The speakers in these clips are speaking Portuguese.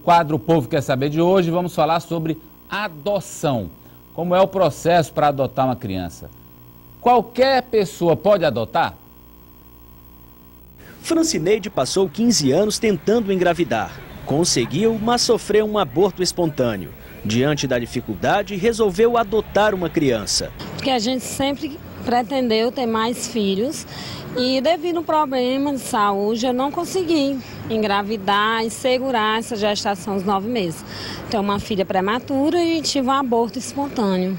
quadro O Povo Quer Saber de hoje, vamos falar sobre adoção. Como é o processo para adotar uma criança? Qualquer pessoa pode adotar? Francineide passou 15 anos tentando engravidar. Conseguiu, mas sofreu um aborto espontâneo. Diante da dificuldade, resolveu adotar uma criança. Porque a gente sempre pretendeu ter mais filhos e devido a um problema de saúde eu não consegui engravidar e segurar essa gestação aos 9 meses. Tenho uma filha prematura e tive um aborto espontâneo.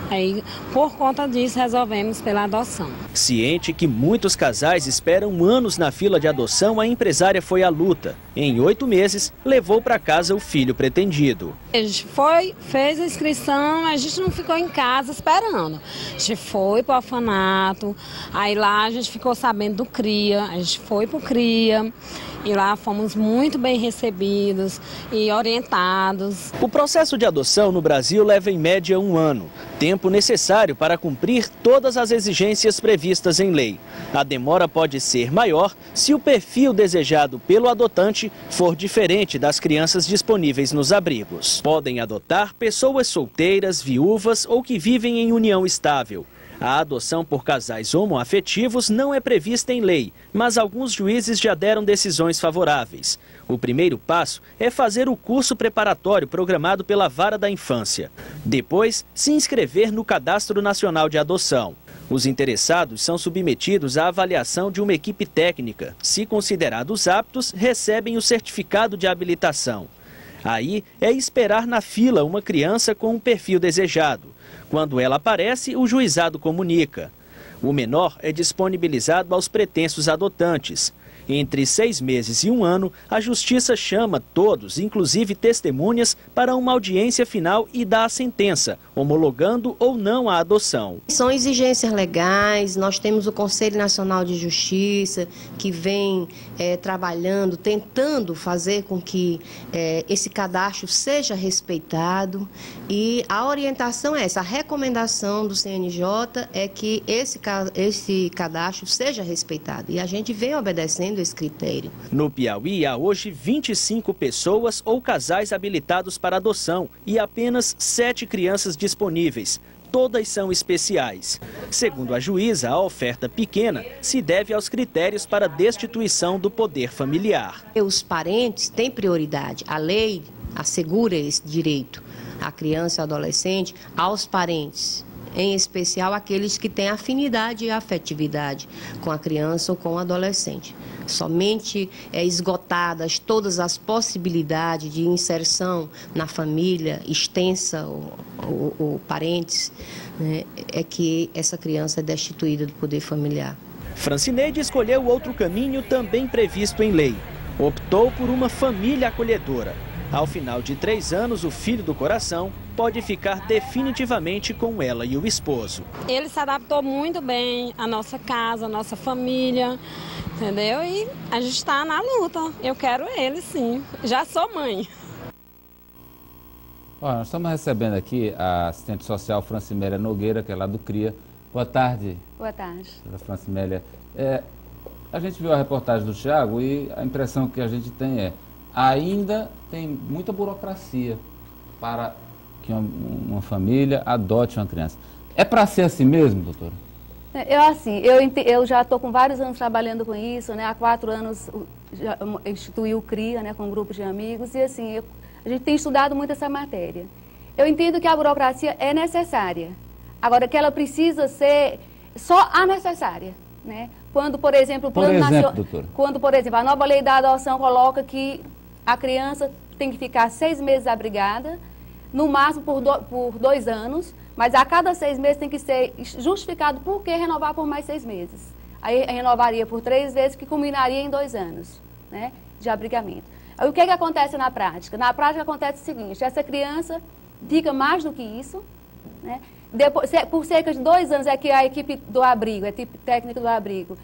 Aí, por conta disso, resolvemos pela adoção. Ciente que muitos casais esperam anos na fila de adoção, a empresária foi à luta. Em 8 meses, levou para casa o filho pretendido. A gente fez a inscrição, a gente não ficou em casa esperando. A gente foi para o orfanato, aí lá a gente ficou sabendo do CRIA, a gente foi para o CRIA. E lá fomos muito bem recebidos e orientados. O processo de adoção no Brasil leva em média 1 ano, tempo necessário para cumprir todas as exigências previstas em lei. A demora pode ser maior se o perfil desejado pelo adotante for diferente das crianças disponíveis nos abrigos. Podem adotar pessoas solteiras, viúvas ou que vivem em união estável. A adoção por casais homoafetivos não é prevista em lei, mas alguns juízes já deram decisões favoráveis. O primeiro passo é fazer o curso preparatório programado pela Vara da Infância. Depois, se inscrever no Cadastro Nacional de Adoção. Os interessados são submetidos à avaliação de uma equipe técnica. Se considerados aptos, recebem o certificado de habilitação. Aí é esperar na fila uma criança com um perfil desejado. Quando ela aparece, o juizado comunica. O menor é disponibilizado aos pretensos adotantes. Entre 6 meses e 1 ano, a Justiça chama todos, inclusive testemunhas, para uma audiência final e dá a sentença, homologando ou não a adoção. São exigências legais, nós temos o Conselho Nacional de Justiça, que vem trabalhando, tentando fazer com que esse cadastro seja respeitado. E a orientação é essa, a recomendação do CNJ é que esse cadastro seja respeitado. E a gente vem obedecendo esse critério. No Piauí, há hoje 25 pessoas ou casais habilitados para adoção e apenas 7 crianças disponíveis. Todas são especiais. Segundo a juíza, a oferta pequena se deve aos critérios para destituição do poder familiar. Os parentes têm prioridade. A lei assegura esse direito à criança e ao adolescente, aos parentes. Em especial aqueles que têm afinidade e afetividade com a criança ou com o adolescente. Somente esgotadas todas as possibilidades de inserção na família extensa ou parentes, né, é que essa criança é destituída do poder familiar. Francineide escolheu outro caminho também previsto em lei. Optou por uma família acolhedora. Ao final de 3 anos, o filho do coração pode ficar definitivamente com ela e o esposo. Ele se adaptou muito bem à nossa casa, à nossa família, entendeu? E a gente está na luta. Eu quero ele, sim. Já sou mãe. Nós estamos recebendo aqui a assistente social Francimélia Nogueira, que é lá do CRIA. Boa tarde. Boa tarde. Francimélia. A gente viu a reportagem do Thiago e a impressão que a gente tem ainda tem muita burocracia para que uma família adote uma criança. É para ser assim mesmo, doutora? Eu já estou com vários anos trabalhando com isso, né? Há 4 anos já instituí o CRIA, né, com grupos de amigos, e assim, a gente tem estudado muito essa matéria. Eu entendo que a burocracia é necessária, agora que ela precisa ser só a necessária, né? Quando, por exemplo, quando, por exemplo, a nova lei da adoção coloca que a criança tem que ficar 6 meses abrigada, no máximo por 2 anos, mas a cada 6 meses tem que ser justificado por que renovar por mais 6 meses. Aí renovaria por 3 vezes, que culminaria em 2 anos, né, de abrigamento. Aí o que acontece na prática? Na prática acontece o seguinte, essa criança fica mais do que isso, né? Depois, por cerca de 2 anos é que a equipe do abrigo, a equipe técnica do abrigo,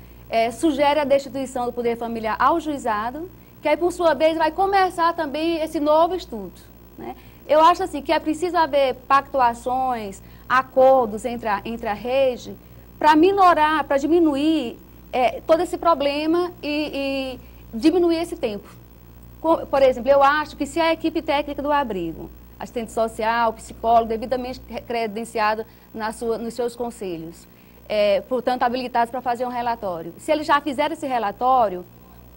sugere a destituição do poder familiar ao juizado, que aí, por sua vez, vai começar também esse novo estudo, né? Eu acho assim que é preciso haver pactuações, acordos entre a rede, para minorar, para diminuir todo esse problema e diminuir esse tempo. Por exemplo, eu acho que se a equipe técnica do abrigo, assistente social, psicólogo, devidamente credenciado nos seus conselhos, portanto, habilitados para fazer um relatório, se eles já fizeram esse relatório,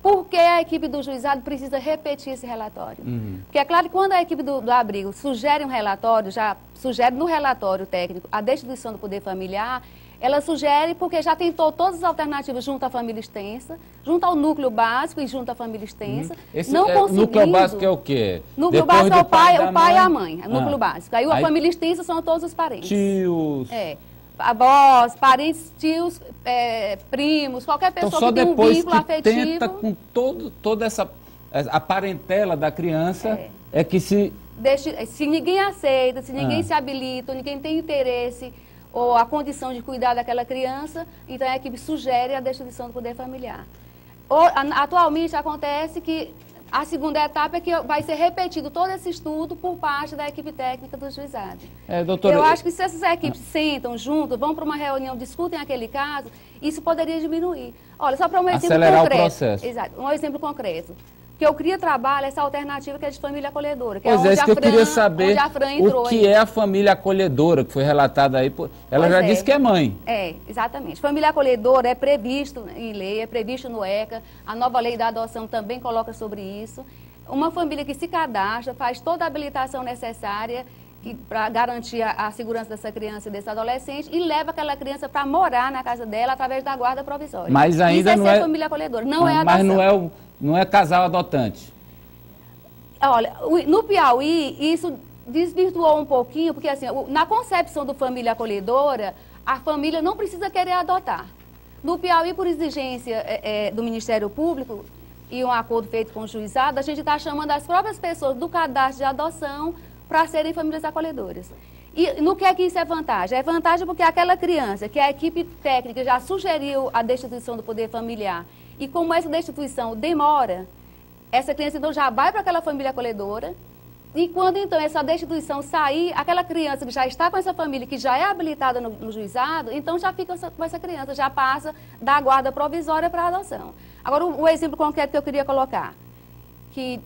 por que a equipe do juizado precisa repetir esse relatório? Porque é claro que quando a equipe do abrigo sugere um relatório, já sugere no relatório técnico a destituição do poder familiar, ela sugere porque já tentou todas as alternativas junto à família extensa, junto ao núcleo básico e junto à família extensa. Não conseguindo... Núcleo básico é o quê? Núcleo básico é o pai e a mãe, é o núcleo básico. Aí a família extensa são todos os parentes. Tios. Avós, parentes, tios, primos, qualquer pessoa que tem um vínculo afetivo. Tenta com toda a parentela da criança é que se ninguém aceita, se ninguém se habilita, ninguém tem interesse ou a condição de cuidar daquela criança, então a equipe sugere a destituição do poder familiar. Atualmente acontece que a segunda etapa é que vai ser repetido todo esse estudo por parte da equipe técnica do juizado. Doutora, eu acho que se essas equipes sentam juntos, vão para uma reunião, discutem aquele caso, isso poderia diminuir. Olha, só para um exemplo acelerar concreto. O processo. Exato, um exemplo concreto. Que eu queria trabalhar essa alternativa que é de família acolhedora. Que pois é isso que eu queria saber o que é a família acolhedora, que foi relatada aí. Ela já disse que é mãe. Exatamente. Família acolhedora é previsto em lei, é previsto no ECA, a nova lei da adoção também coloca sobre isso. Uma família que se cadastra, faz toda a habilitação necessária para garantir a segurança dessa criança e desse adolescente e leva aquela criança para morar na casa dela através da guarda provisória. Mas ainda isso não é família acolhedora, não é adoção. Mas não é casal adotante. Olha, no Piauí, isso desvirtuou um pouquinho, porque assim, na concepção do família acolhedora, a família não precisa querer adotar. No Piauí, por exigência do Ministério Público e um acordo feito com o juizado, a gente está chamando as próprias pessoas do cadastro de adoção para serem famílias acolhedoras. E no que é que isso é vantagem? É vantagem porque aquela criança que a equipe técnica já sugeriu a destituição do poder familiar, e como essa destituição demora, essa criança então já vai para aquela família acolhedora, e quando então essa destituição sair, aquela criança que já está com essa família, que já é habilitada no juizado, então já fica com essa criança, já passa da guarda provisória para a adoção. Agora, o exemplo concreto que eu queria colocar, que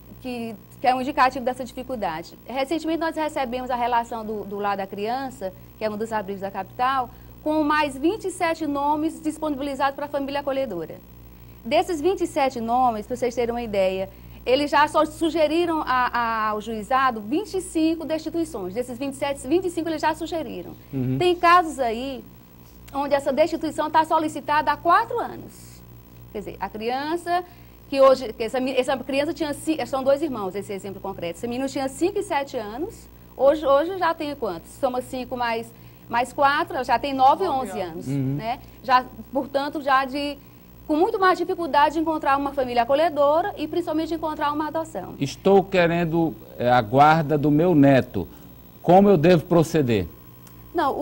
é um indicativo dessa dificuldade. Recentemente nós recebemos a relação do Lar da Criança, que é um dos abrigos da capital, com mais 27 nomes disponibilizados para a família acolhedora. Desses 27 nomes, para vocês terem uma ideia, eles já só sugeriram ao juizado 25 destituições. Desses 27, 25 eles já sugeriram. Tem casos aí onde essa destituição está solicitada há 4 anos. Quer dizer, a criança... essa criança tinha, são 2 irmãos, esse exemplo concreto. Esse menino tinha 5 e 7 anos, hoje já tem quantos? Soma 5 mais 4, já tem 9 e 11 anos. Né? Já, portanto, com muito mais dificuldade de encontrar uma família acolhedora e principalmente encontrar uma adoção. Estou querendo a guarda do meu neto. Como eu devo proceder? Não,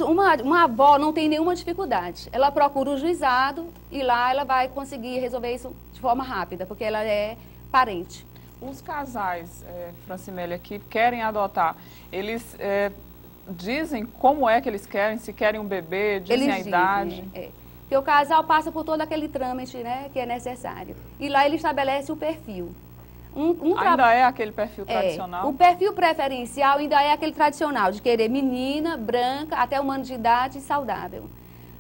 uma avó não tem nenhuma dificuldade. Ela procura o juizado e lá ela vai conseguir resolver isso de forma rápida, porque ela é parente. Os casais, Francimélia, que querem adotar, eles dizem como é que eles querem, se querem um bebê, dizem a idade? Porque o casal passa por todo aquele trâmite, né, que é necessário. E lá ele estabelece o perfil. Ainda é aquele perfil tradicional? O perfil preferencial ainda é aquele tradicional, de querer menina, branca, até 1 ano de idade, saudável.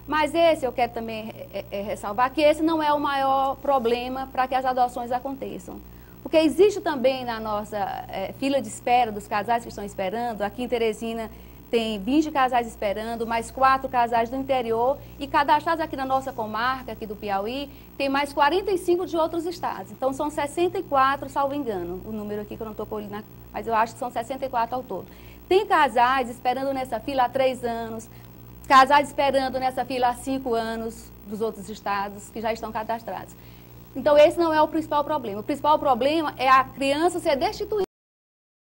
Mas esse, eu quero também ressalvar, que esse não é o maior problema para que as adoções aconteçam. Porque existe também na nossa fila de espera, dos casais que estão esperando, aqui em Teresina tem 20 casais esperando, mais 4 casais do interior, e cadastrados aqui na nossa comarca, aqui do Piauí, tem mais 45 de outros estados. Então, são 64, salvo engano, o número aqui que eu não estou com ele, mas eu acho que são 64 ao todo. Tem casais esperando nessa fila há 3 anos, casais esperando nessa fila há 5 anos dos outros estados que já estão cadastrados. Então, esse não é o principal problema. O principal problema é a criança ser destituída.